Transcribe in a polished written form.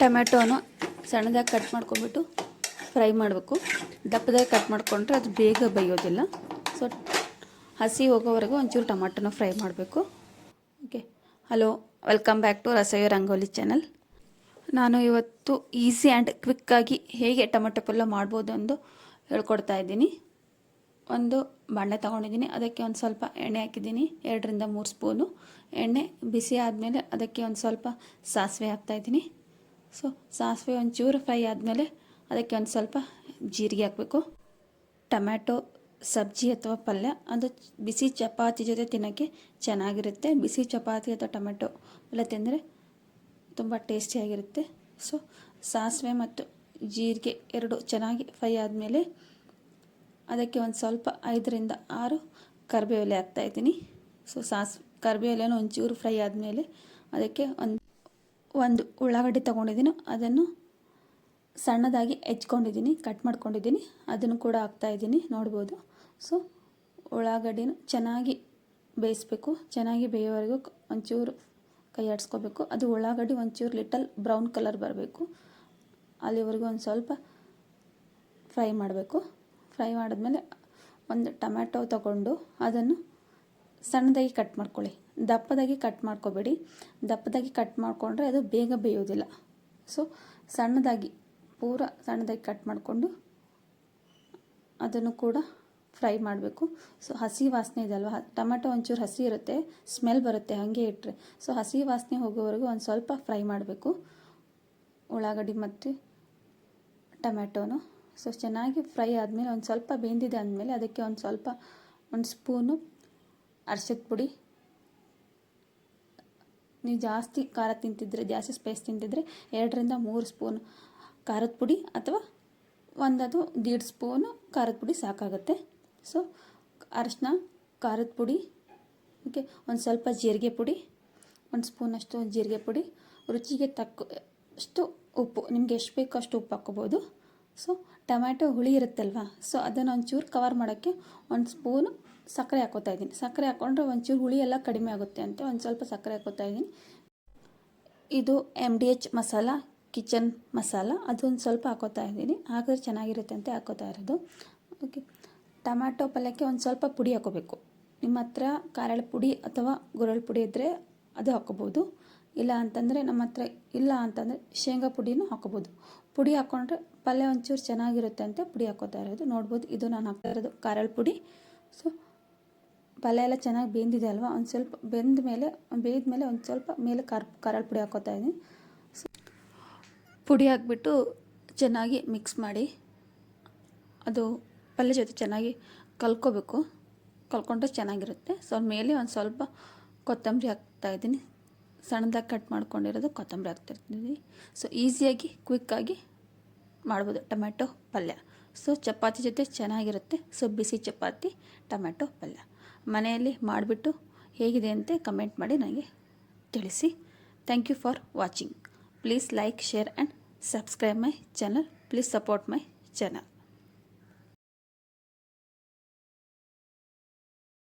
ಟೊಮೆಟೊನ ಸಣ್ಣದಾಗಿ cut ಮಾಡ್ಕೊಂಬಿಟ್ಟು fry ಮಾಡಬೇಕು. ದಪ್ಪದಾಗಿ cut ಮಾಡಿಕೊಂಡ್ರೆ ಅದು ಬೇಗ ಬೇಯೋದಿಲ್ಲ. ಸೊ ಹಸಿ ಹೋಗೋವರೆಗೂ ಒಂಚೂರು ಟೊಮೆಟೊನ ಫ್ರೈ ಮಾಡಬೇಕು. Okay, hello, welcome back to Rasayya Rangoli channel. ನಾನು ಇವತ್ತು ಈಸಿ ಆ್ಯಂಡ್ ಕ್ವಿಕ್ಕಾಗಿ ಹೇಗೆ ಟೊಮೆಟೊ ಪಲ್ಯ ಮಾಡ್ಬೋದು ಎಂದು ಹೇಳ್ಕೊಡ್ತಾ ಇದ್ದೀನಿ. ಒಂದು ಬಾಣಲೆ ತೊಗೊಂಡಿದ್ದೀನಿ, ಅದಕ್ಕೆ ಒಂದು ಸ್ವಲ್ಪ ಎಣ್ಣೆ ಹಾಕಿದ್ದೀನಿ, 2ರಿಂದ 3 ಸ್ಪೂನು ಎಣ್ಣೆ. ಬಿಸಿ ಆದಮೇಲೆ ಅದಕ್ಕೆ ಒಂದು ಸ್ವಲ್ಪ ಸಾಸಿವೆ ಹಾಕ್ತಾಯಿದ್ದೀನಿ. ಸೊ ಸಾಸಿವೆ ಒಂಚೂರು ಫ್ರೈ ಆದಮೇಲೆ ಅದಕ್ಕೆ ಒಂದು ಸ್ವಲ್ಪ ಜೀರಿಗೆ ಹಾಕಬೇಕು. ಟೊಮ್ಯಾಟೊ ಸಬ್ಜಿ ಅಥವಾ ಪಲ್ಯ ಅದು ಬಿಸಿ ಚಪಾತಿ ಜೊತೆ ತಿನ್ನೋಕ್ಕೆ ಚೆನ್ನಾಗಿರುತ್ತೆ. ಬಿಸಿ ಚಪಾತಿ ಅಥವಾ ಟೊಮೆಟೊ ಪಲ್ಯ ತಿಂದರೆ ತುಂಬ ಟೇಸ್ಟಿಯಾಗಿರುತ್ತೆ. ಸೊ ಸಾಸಿವೆ ಮತ್ತು ಜೀರಿಗೆ ಎರಡು ಚೆನ್ನಾಗಿ ಫ್ರೈ ಆದಮೇಲೆ ಅದಕ್ಕೆ ಒಂದು ಸ್ವಲ್ಪ 5ರಿಂದ 6 ಕರಿಬೇವು ಎಲೆ ಹಾಕ್ತಾಯಿದ್ದೀನಿ. ಸೊ ಕರಿಬೇವು ಎಲೆನೂ ಒಂಚೂರು ಫ್ರೈ ಆದಮೇಲೆ ಅದಕ್ಕೆ ಒಂದು ಉಳ್ಳಾಗಡ್ಡಿ ತೊಗೊಂಡಿದ್ದೀನಿ, ಅದನ್ನು ಸಣ್ಣದಾಗಿ ಹೆಚ್ಕೊಂಡಿದ್ದೀನಿ, ಕಟ್ ಮಾಡ್ಕೊಂಡಿದ್ದೀನಿ, ಅದನ್ನು ಕೂಡ ಹಾಕ್ತಾಯಿದ್ದೀನಿ, ನೋಡ್ಬೋದು. ಸೊ ಉಳ್ಳಾಗಡ್ಡಿನ ಚೆನ್ನಾಗಿ ಬೇಯಿಸ್ಬೇಕು. ಚೆನ್ನಾಗಿ ಬೇಯೋವರೆಗೂ ಒಂಚೂರು ಕೈ ಆಡಿಸ್ಕೋಬೇಕು. ಅದು ಉಳ್ಳಾಗಡ್ಡಿ ಒಂಚೂರು ಲಿಟಲ್ ಬ್ರೌನ್ ಕಲರ್ ಬರಬೇಕು, ಅಲ್ಲಿವರೆಗೂ ಒಂದು ಸ್ವಲ್ಪ ಫ್ರೈ ಮಾಡಬೇಕು. ಫ್ರೈ ಮಾಡಿದ್ಮೇಲೆ ಒಂದು ಟೊಮ್ಯಾಟೊ ತಗೊಂಡು ಅದನ್ನು ಸಣ್ಣದಾಗಿ ಕಟ್ ಮಾಡ್ಕೊಳ್ಳಿ. ದಪ್ಪದಾಗಿ ಕಟ್ ಮಾಡ್ಕೋಬೇಡಿ. ದಪ್ಪದಾಗಿ ಕಟ್ ಮಾಡಿಕೊಂಡ್ರೆ ಅದು ಬೇಗ ಬೇಯೋದಿಲ್ಲ. ಸೊ ಸಣ್ಣದಾಗಿ ಪೂರ ಸಣ್ಣದಾಗಿ ಕಟ್ ಮಾಡಿಕೊಂಡು ಅದನ್ನು ಕೂಡ ಫ್ರೈ ಮಾಡಬೇಕು. ಸೊ ಹಸಿ ವಾಸನೆ ಇದೆ ಅಲ್ವಾ, ಟೊಮೆಟೊ ಒಂಚೂರು ಹಸಿ ಇರುತ್ತೆ, ಸ್ಮೆಲ್ ಬರುತ್ತೆ ಹಾಗೆ ಇಟ್ಟರೆ. ಸೊ ಹಸಿ ವಾಸನೆ ಹೋಗೋವರೆಗೂ ಒಂದು ಸ್ವಲ್ಪ ಫ್ರೈ ಮಾಡಬೇಕು ಉಳ್ಳಾಗಡ್ಡಿ ಮತ್ತು ಟೊಮ್ಯಾಟೊನು. ಸೊ ಚೆನ್ನಾಗಿ ಫ್ರೈ ಆದಮೇಲೆ ಒಂದು ಸ್ವಲ್ಪ ಬೆಂದಿದೆ ಅಂದಮೇಲೆ ಅದಕ್ಕೆ ಒಂದು ಸ್ಪೂನು ಅರಿಶಿದ ಪುಡಿ. ನೀವು ಜಾಸ್ತಿ ಖಾರ ತಿಂತಿದ್ರೆ, ಜಾಸ್ತಿ ಸ್ಪೈಸ್ ತಿಂತಿದ್ರೆ 2ರಿಂದ 3 ಸ್ಪೂನ್ ಖಾರದ ಪುಡಿ ಅಥವಾ 1.5 ಸ್ಪೂನು ಖಾರದ ಪುಡಿ ಸಾಕಾಗುತ್ತೆ. ಸೊ ಅರಿಶಿನ, ಖಾರದ ಪುಡಿ, ಓಕೆ, ಒಂದು ಸ್ವಲ್ಪ ಜೀರಿಗೆ ಪುಡಿ, 1 ಸ್ಪೂನಷ್ಟು ಜೀರಿಗೆ ಪುಡಿ, ರುಚಿಗೆ ತಕ್ಕಷ್ಟು ಉಪ್ಪು, ನಿಮ್ಗೆ ಎಷ್ಟು ಬೇಕೋ ಅಷ್ಟು ಉಪ್ಪು ಹಾಕ್ಕೋಬೋದು. ಸೊ ಟೊಮ್ಯಾಟೊ ಹುಳಿ ಇರುತ್ತಲ್ವ, ಸೊ ಅದನ್ನು ಒಂಚೂರು ಕವರ್ ಮಾಡೋಕ್ಕೆ 1 ಸ್ಪೂನು ಸಕ್ಕರೆ ಹಾಕೋತಾ ಇದ್ದೀನಿ. ಸಕ್ಕರೆ ಹಾಕ್ಕೊಂಡ್ರೆ ಒಂಚೂರು ಹುಳಿ ಎಲ್ಲ ಕಡಿಮೆ ಆಗುತ್ತೆ ಅಂತ ಒಂದು ಸ್ವಲ್ಪ ಸಕ್ಕರೆ ಹಾಕೋತಾ ಇದ್ದೀನಿ. ಇದು MDH ಮಸಾಲ, ಕಿಚನ್ ಮಸಾಲ, ಅದೊಂದು ಸ್ವಲ್ಪ ಹಾಕೋತಾ ಇದ್ದೀನಿ, ಹಾಕಿದ್ರೆ ಚೆನ್ನಾಗಿರುತ್ತೆ ಅಂತ ಹಾಕೋತಾ ಇರೋದು. ಓಕೆ, ಟೊಮ್ಯಾಟೊ ಪಲ್ಯಕ್ಕೆ ಒಂದು ಸ್ವಲ್ಪ ಪುಡಿ ಹಾಕೋಬೇಕು. ನಿಮ್ಮ ಹತ್ರ ಖಾರದ ಪುಡಿ ಅಥವಾ ಗುರಳ್ ಪುಡಿ ಇದ್ದರೆ ಅದು ಹಾಕೋಬೋದು. ಇಲ್ಲ ಅಂತಂದರೆ ನಮ್ಮ ಹತ್ರ ಇಲ್ಲ ಅಂತಂದರೆ ಶೇಂಗಾ ಪುಡಿನೂ ಹಾಕೋಬೋದು. ಪುಡಿ ಹಾಕ್ಕೊಂಡ್ರೆ ಪಲ್ಯ ಒಂಚೂರು ಚೆನ್ನಾಗಿರುತ್ತೆ ಅಂತ ಪುಡಿ ಹಾಕೋತಾ ಇರೋದು, ನೋಡ್ಬೋದು. ಇದು ನಾನು ಹಾಕ್ತಾ ಇರೋದು ಖಾರದ ಪುಡಿ. ಸೊ ಪಲ್ಯ ಎಲ್ಲ ಚೆನ್ನಾಗಿ ಬೆಂದಿದೆ ಅಲ್ವಾ, ಒಂದು ಸ್ವಲ್ಪ ಬೇಯ್ದ ಮೇಲೆ ಒಂದು ಸ್ವಲ್ಪ ಮೇಲೆ ಖಾರದ ಪುಡಿ ಹಾಕೋತಾ ಇದ್ದೀನಿ. ಪುಡಿ ಹಾಕ್ಬಿಟ್ಟು ಚೆನ್ನಾಗಿ ಮಿಕ್ಸ್ ಮಾಡಿ ಅದು ಪಲ್ಯ ಜೊತೆ ಚೆನ್ನಾಗಿ ಕಲ್ಕೊಂಡ್ರೆ ಚೆನ್ನಾಗಿರುತ್ತೆ. ಸೊ ಮೇಲೆ ಒಂದು ಸ್ವಲ್ಪ ಕೊತ್ತಂಬರಿ ಹಾಕ್ತಾಯಿದ್ದೀನಿ, ಸಣ್ಣದಾಗಿ ಕಟ್ ಮಾಡ್ಕೊಂಡಿರೋದು ಕೊತ್ತಂಬರಿ ಹಾಕ್ತಾಯಿದ್ದೀನಿ. ಸೊ ಈಸಿಯಾಗಿ ಕ್ವಿಕ್ಕಾಗಿ ಮಾಡ್ಬೋದು ಟೊಮ್ಯಾಟೊ ಪಲ್ಯ. ಸೊ ಚಪಾತಿ ಜೊತೆ ಚೆನ್ನಾಗಿರುತ್ತೆ. ಸೊ ಬಿಸಿ ಚಪಾತಿ ಟೊಮ್ಯಾಟೊ ಪಲ್ಯ ಮನೆಯಲ್ಲಿ ಮಾಡಿಬಿಟ್ಟು ಹೇಗಿದೆ ಅಂತ ಕಮೆಂಟ್ ಮಾಡಿ ನನಗೆ ತಿಳಿಸಿ. Thank you for watching. Please like, share and subscribe my channel. Please support my channel.